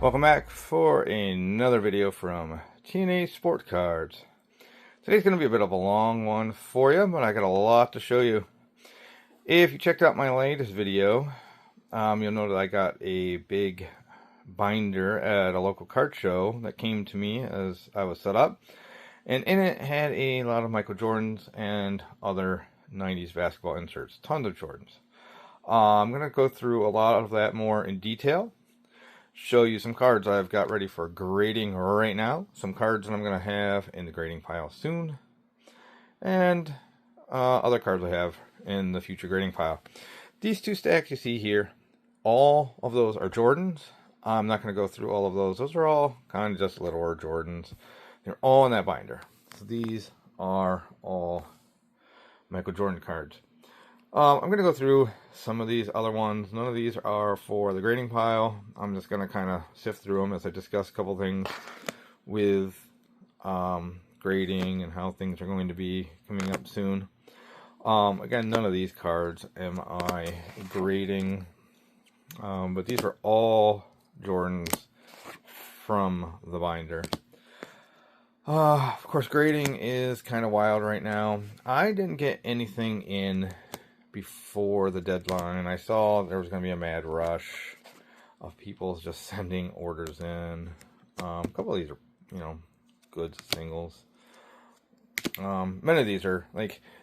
Welcome back for another video from TNA Sport Cards. Today's going to be a bit of a long one for you, but I got a lot to show you. If you checked out my latest video, you'll know that I got a big binder at a local card show that came to me as I was set up. And in it had a lot of Michael Jordans and other 90s basketball inserts. Tons of Jordans. I'm going to go through a lot of that more in detail. Show you some cards I've got ready for grading right now. Some cards that I'm going to have in the grading pile soon. And other cards I have in the future grading pile. These two stacks you see here, all of those are Jordans. I'm not going to go through all of those. Those are all kind of just little Jordans. They're all in that binder. So these are all Michael Jordan cards. I'm going to go through some of these other ones. None of these are for the grading pile. I'm just going to kind of sift through them as I discuss a couple things with grading and how things are going to be coming up soon. Again, none of these cards am I grading, but these are all Jordans from the binder. Of course, grading is kind of wild right now. I didn't get anything in before the deadline. I saw there was going to be a mad rush of people just sending orders in. A couple of these are, good singles. Many of these are,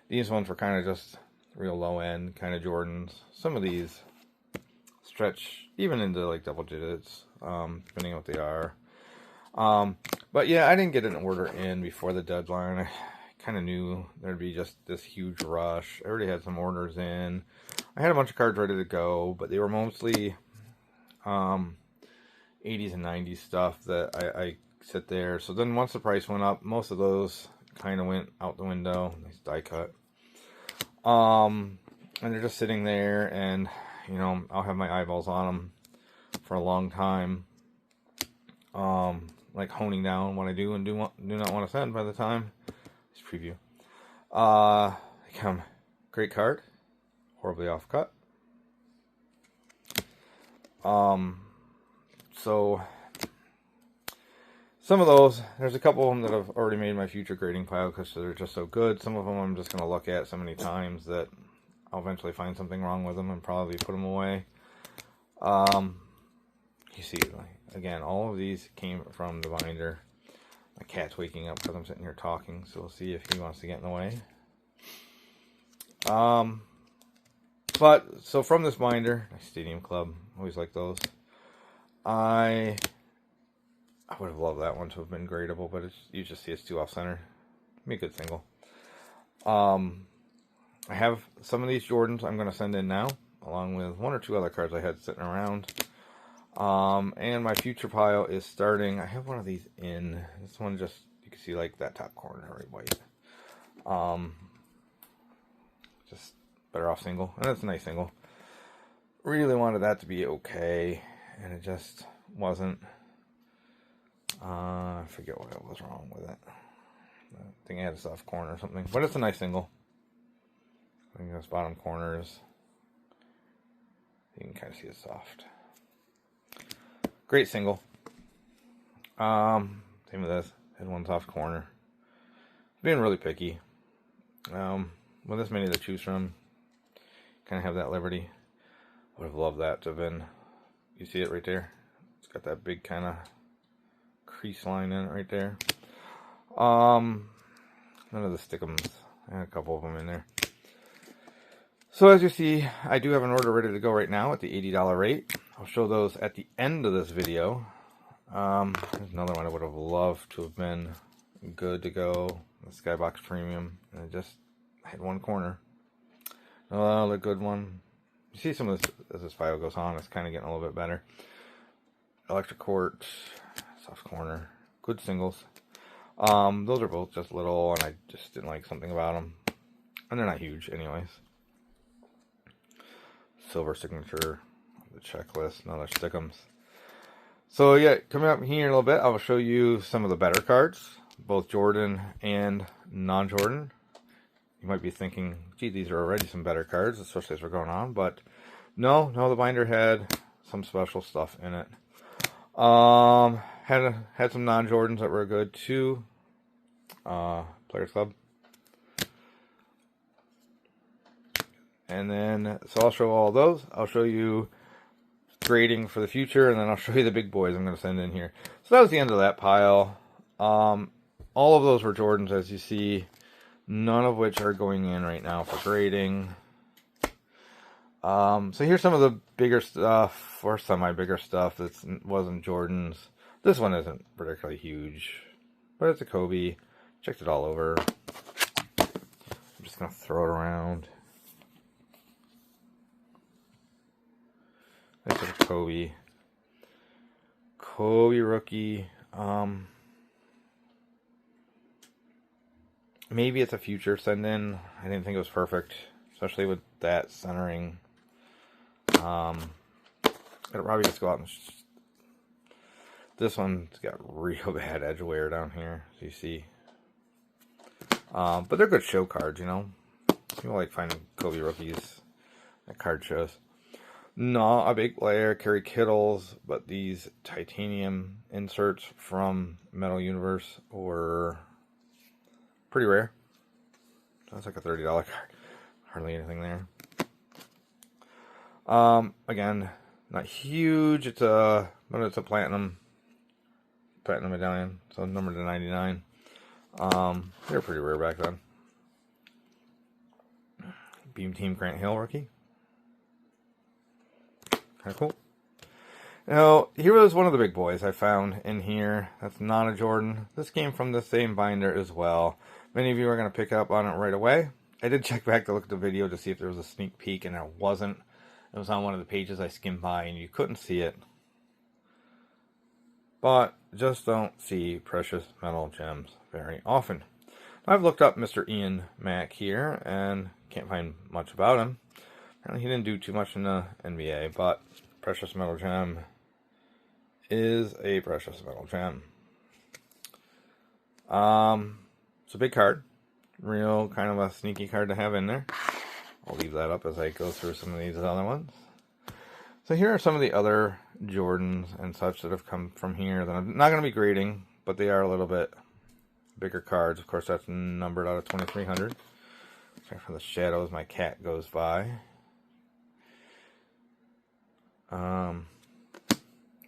these ones were kind of just real low end kind of Jordans. Some of these stretch even into double digits, depending on what they are. But yeah, I didn't get an order in before the deadline. I kind of knew there'd be just this huge rush. I already had some orders in. I had a bunch of cards ready to go, but they were mostly 80s and 90s stuff that I sit there. So then once the price went up, most of those kind of went out the window. Nice die cut. And they're just sitting there, and I'll have my eyeballs on them for a long time. Honing down what I do and do not want to send by the time this preview. Great card, horribly off cut. So some of those, there's a couple of them that I've already made my future grading pile because they're just so good. Some of them I'm just going to look at so many times that I'll eventually find something wrong with them and probably put them away. You see, again, all of these came from the binder. My cat's waking up because I'm sitting here talking, so we'll see if he wants to get in the way. So from this binder, nice Stadium Club, always like those. I would have loved that one to have been gradable, but you just see it's too off-center. Be a good single. I have some of these Jordans I'm going to send in now, along with one or two other cards I had sitting around. And my future pile is starting. I have one of these in. This one just, you can see that top corner already white. Just better off single. And it's a nice single. Really wanted that to be okay. And it just wasn't. I forget what was wrong with it. I think it had a soft corner or something. But it's a nice single. I think this bottom corner is, you can kind of see it's soft. Great single. Same with this. Had one soft corner. Being really picky. With this many to choose from, kind of have that liberty. Would have loved that to have been. You see it right there? It's got that big kind of crease line in it right there. None of the stickums. I had a couple of them in there. So as you see, I do have an order ready to go right now at the $80 rate. I'll show those at the end of this video. There's another one I would have loved to have been good to go. The Skybox Premium. And I just had one corner. Another good one. You see some of this, as this file goes on, it's kind of getting a little bit better. Electric Court, soft corner, good singles. Those are both just little, and I just didn't like something about them. And they're not huge anyways. Silver signature, the checklist, another stickums. So yeah, coming up here in a little bit, I will show you some of the better cards, both Jordan and non-Jordan. You might be thinking, gee, these are already some better cards, especially as we're going on, but no, the binder had some special stuff in it. Had some non-Jordans that were good too. Players Club. And then, so I'll show all those. I'll show you grading for the future, and then I'll show you the big boys I'm going to send in here. So that was the end of that pile. All of those were Jordans, as you see. None of which are going in right now for grading. So here's some of the bigger stuff, or semi-bigger stuff that wasn't Jordans. This one isn't particularly huge, but it's a Kobe. Checked it all over. I'm just going to throw it around. This is a Kobe. Kobe rookie. Maybe it's a future send in. I didn't think it was perfect, especially with that centering. It'll probably just go out and this one's got real bad edge wear down here, as you see. But they're good show cards, you know. People like finding Kobe rookies at card shows. Not a big player, Kerry Kittles, but these titanium inserts from Metal Universe were pretty rare. That's like a $30 card. Hardly anything there. Again, not huge. It's a platinum medallion, so numbered to 99. They were pretty rare back then. Beam Team Grant Hill rookie. Kind of cool. Now, here was one of the big boys I found in here. That's not a Jordan. This came from the same binder as well. Many of you are going to pick up on it right away. I did check back to look at the video to see if there was a sneak peek, and there wasn't. It was on one of the pages I skimmed by, and you couldn't see it. But just don't see precious metal gems very often. I've looked up Mr. Ian Mack here, and can't find much about him. Apparently he didn't do too much in the NBA, but precious metal gem is a precious metal gem. It's a big card. Real kind of a sneaky card to have in there. I'll leave that up as I go through some of these other ones. So here are some of the other Jordans and such that have come from here that I'm not going to be grading, but they are a little bit bigger cards. Of course, that's numbered out of 2300. Sorry for the shadows, my cat goes by.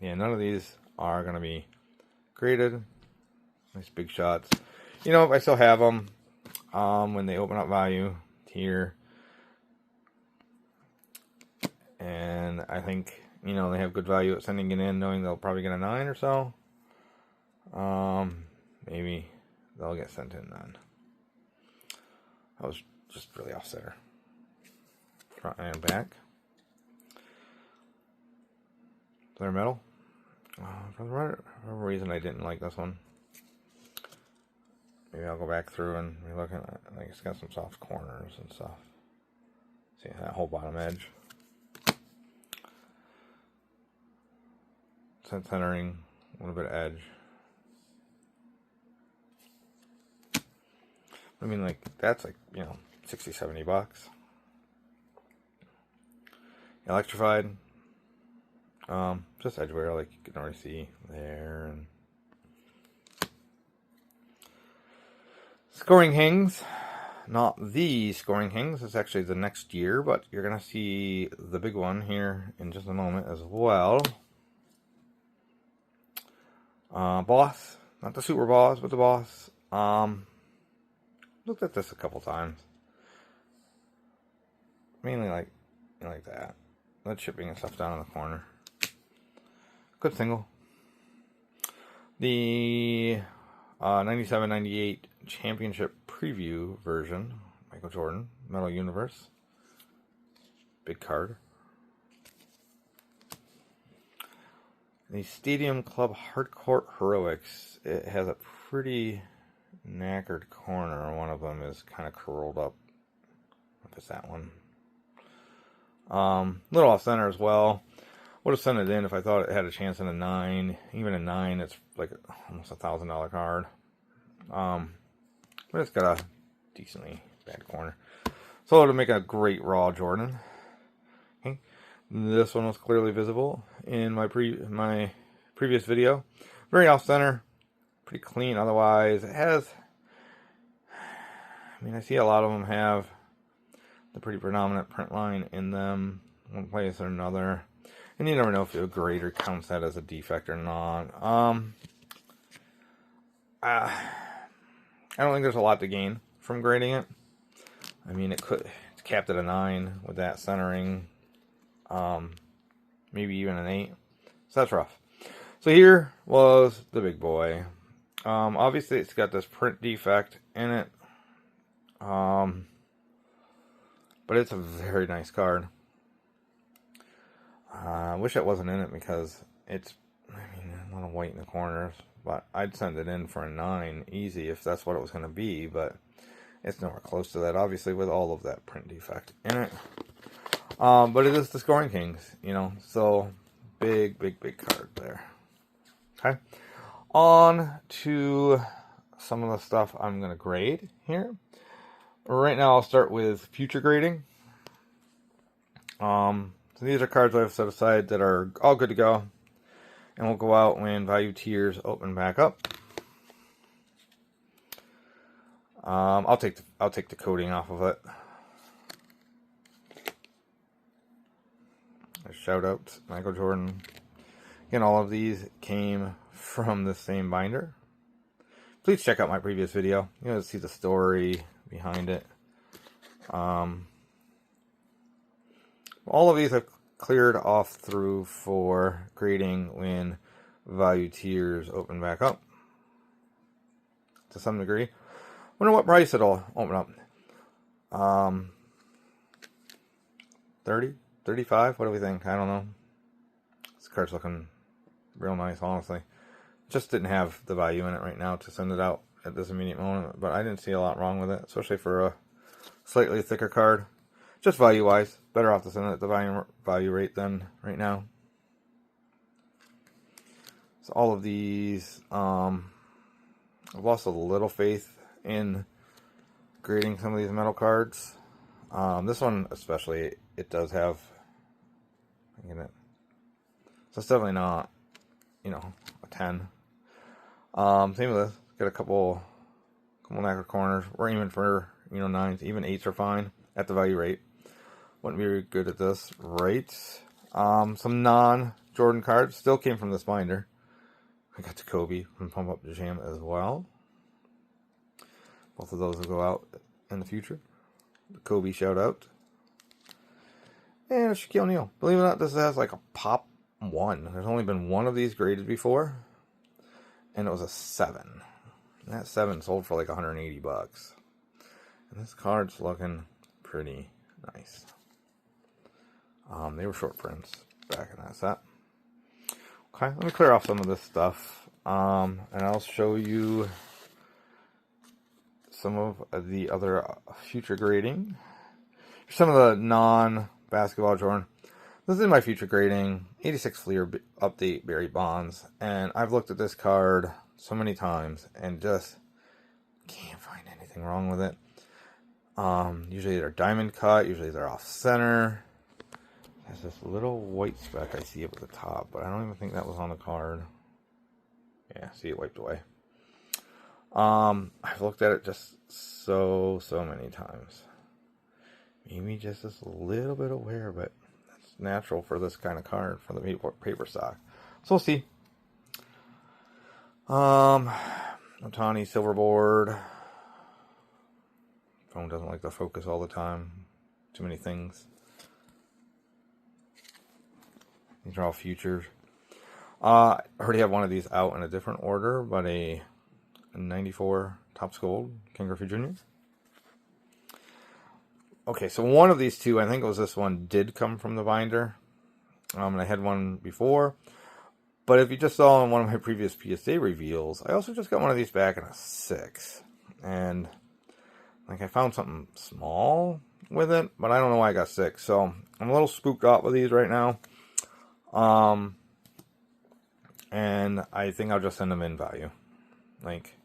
Yeah, none of these are going to be graded. Nice big shots. You know, I still have them when they open up value here. And I think, you know, they have good value at sending it in, knowing they'll probably get a 9 or so. Maybe they'll get sent in then. That was just really off center. Front and back. They're metal. For whatever reason, I didn't like this one. Maybe I'll go back through and relook at it. I think it's got some soft corners and stuff. See that whole bottom edge. Centering, a little bit of edge. I mean, like, that's like, you know, 60, 70 bucks. Electrified. Just edge wear, like you can already see there. And scoring hangs. Not the scoring hangs. It's actually the next year, but you're going to see the big one here in just a moment as well. Boss. Not the Super Boss, but the Boss. Looked at this a couple times. Mainly like, you know, like that. Lead shipping and stuff down in the corner. Good single. The 97-98 championship preview version. Michael Jordan. Metal Universe. Big card. The Stadium Club Hardcourt Heroics. It has a pretty knackered corner. One of them is kind of curled up. If it's that one. Little off center as well. Would have sent it in if I thought it had a chance in a 9. Even a 9, it's like almost $1,000 card. But it's got a decently bad corner. So it would make a great raw Jordan. Okay. This one was clearly visible in my previous video. Very off center, pretty clean otherwise. It has, I mean, I see a lot of them have the pretty predominant print line in them, one place or another. And you never know if a grader counts that as a defect or not. I don't think there's a lot to gain from grading it. I mean, it's capped at a 9 with that centering. Maybe even an 8. So that's rough. So here was the big boy. Obviously, it's got this print defect in it. But it's a very nice card. I wish it wasn't in it because it's, I mean, a lot of white in the corners. But I'd send it in for a 9 easy if that's what it was going to be. But it's nowhere close to that, obviously, with all of that print defect in it. But it is the Scoring Kings, you know. So, big card there. Okay. On to some of the stuff I'm going to grade here. Right now, I'll start with future grading. So these are cards I've set aside that are all good to go. And we'll go out when value tiers open back up. I'll take the coating off of it. A shout out to Michael Jordan. Again, all of these came from the same binder. Please check out my previous video. You know, see the story behind it. All of these I've cleared off through for grading when value tiers open back up to some degree. Wonder what price it'll open up. 30, 35. What do we think? I don't know. This card's looking real nice, honestly. Just didn't have the value in it right now to send it out at this immediate moment, but I didn't see a lot wrong with it, especially for a slightly thicker card. Just value-wise, better off to send it at the value rate than right now. So all of these, I've lost a little faith in grading some of these metal cards. This one especially, it does have, so it's definitely not, you know, a 10. Same with this, got a couple knacker corners. We're aiming for, you know, 9s, even 8s are fine at the value rate. Wouldn't be very good at this, right? Some non-Jordan cards still came from this binder. I got the Kobe from Pump Up the Jam as well. Both of those will go out in the future. The Kobe shout out. And a Shaquille O'Neal. Believe it or not, this has like a pop 1. There's only been one of these graded before. And it was a 7. And that 7 sold for like 180 bucks. And this card's looking pretty nice. They were short prints back in that set. Okay, let me clear off some of this stuff. And I'll show you some of the other future grading. Some of the non-basketball Jordan. This is my future grading. 86 Fleer update Barry Bonds. And I've looked at this card so many times and just can't find anything wrong with it. Usually they're diamond cut. Usually they're off center. There's this little white speck I see up at the top, but I don't even think that was on the card. Yeah, see it wiped away. I've looked at it just so many times. Maybe just this little bit of wear, but that's natural for this kind of card, for the paper stock. So we'll see. Otani Silverboard. Phone doesn't like to focus all the time. Too many things. These are all futures. I already have one of these out in a different order, but a 94 Topps Gold Ken Griffey Jr. Okay, so one of these two, I think it was this one, did come from the binder. And I had one before. But if you just saw in one of my previous PSA reveals, I also just got one of these back in a 6. And like I found something small with it, but I don't know why I got 6. So I'm a little spooked out with these right now. And I think I'll just send them in value. Like,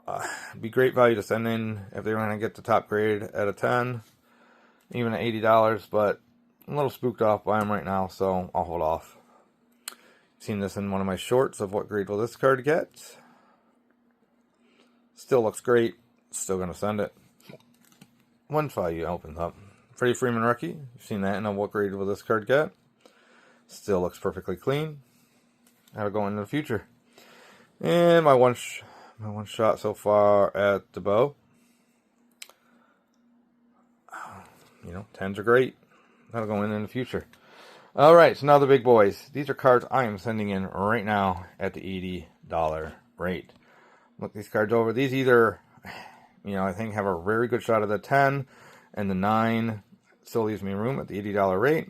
it'd be great value to send in if they want to get the top grade at a 10, even at $80, but I'm a little spooked off by them right now, so I'll hold off. Seen this in one of my shorts of what grade will this card get. Still looks great. Still going to send it. One value opens up. Freddie Freeman rookie. You've seen that in a what grade will this card get. Still looks perfectly clean. That'll go into the future. And my one shot so far at the bow. You know, 10s are great. That'll go in the future. Alright, so now the big boys. These are cards I am sending in right now at the $80 rate. Look these cards over. These either, you know, I think have a very good shot at the 10, and the 9 still leaves me room at the $80 rate.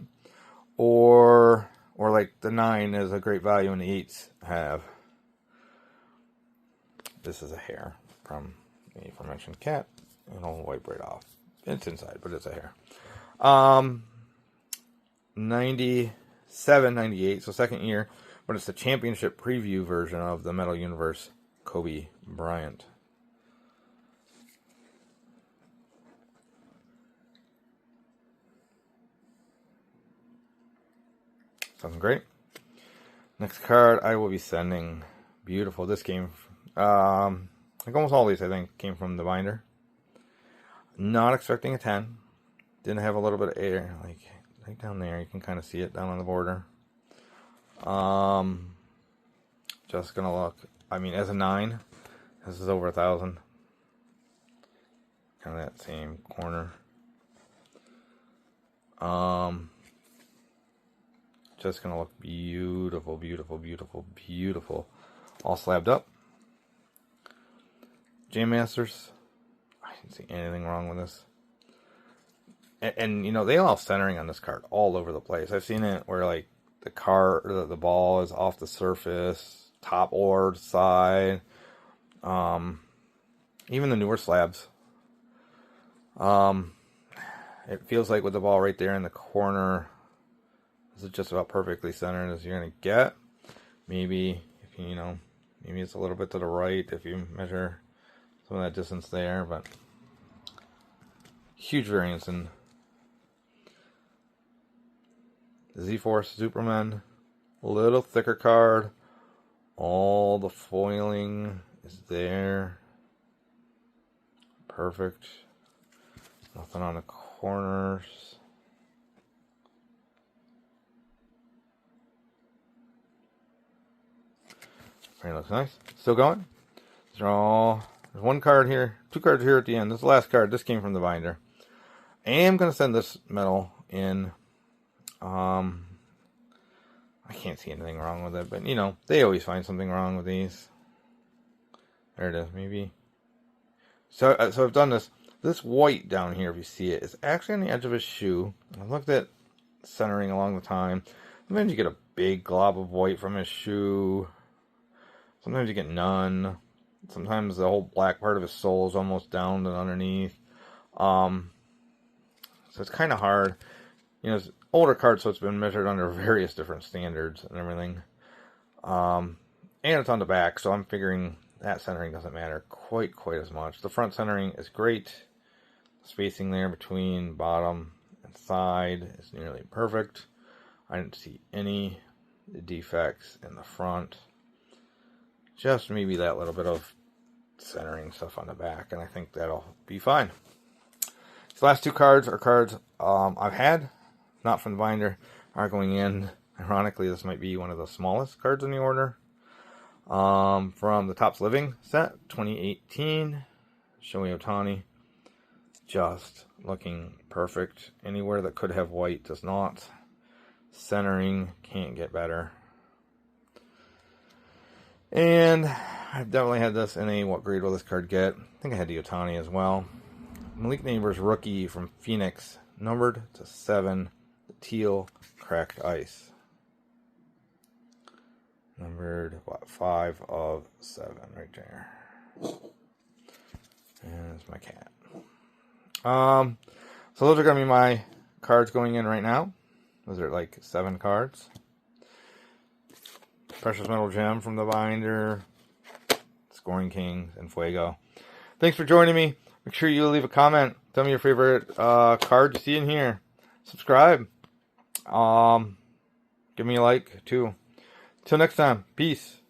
Or like the 9 is a great value and the 8s have. This is a hair from the aforementioned cat. It'll wipe right off. It's inside, but it's a hair. 97, 98, so second year, but it's the championship preview version of the Metal Universe Kobe Bryant. Something great. Next card I will be sending. Beautiful. This came, like almost all these I think came from the binder. Not expecting a 10. Didn't have a little bit of air, like right down there. You can kind of see it down on the border. Just gonna look. I mean, as a 9, this is over 1,000. Kind of that same corner. Just gonna look beautiful, beautiful, beautiful, beautiful. All slabbed up. Jam Masters. I didn't see anything wrong with this. And you know, they allow centering on this card all over the place. I've seen it where like the ball is off the surface, top or side. Even the newer slabs. It feels like with the ball right there in the corner, this is just about perfectly centered as you're gonna get. Maybe if you know, maybe it's a little bit to the right if you measure some of that distance there, but huge variance in Z-Force Superman. A little thicker card. All the foiling is there. Perfect. Nothing on the corners. Very looks nice. Still going. These are all. There's one card here. 2 cards here at the end. This is the last card. This came from the binder. I am going to send this metal in. I can't see anything wrong with it, but you know, they always find something wrong with these. There it is, maybe. So I've done this. This white down here, if you see it, is actually on the edge of his shoe. I've looked at centering along the time. Sometimes you get a big glob of white from his shoe. Sometimes you get none. Sometimes the whole black part of his sole is almost down and underneath. So it's kind of hard. You know, it's older card, so it's been measured under various different standards and everything. And it's on the back, so I'm figuring that centering doesn't matter quite as much. The front centering is great. Spacing there between bottom and side is nearly perfect. I didn't see any defects in the front. Just maybe that little bit of centering stuff on the back, and I think that'll be fine. These last 2 cards are cards I've had, not from the binder, are going in. Ironically, this might be one of the smallest cards in the order. From the Topps Living set, 2018, Shohei Ohtani. Just looking perfect. Anywhere that could have white does not. Centering can't get better. And I've definitely had this in a what grade will this card get. I think I had the Ohtani as well. Malik Neighbors rookie from Phoenix, numbered to 7, the teal cracked ice. Numbered, what, 5 of 7 right there. And there's my cat. So those are going to be my cards going in right now. Those are like 7 cards. Precious Metal Gem from the binder. Scoring Kings and Fuego. Thanks for joining me. Make sure you leave a comment. Tell me your favorite card you see in here. Subscribe. Give me a like too. Till next time, peace.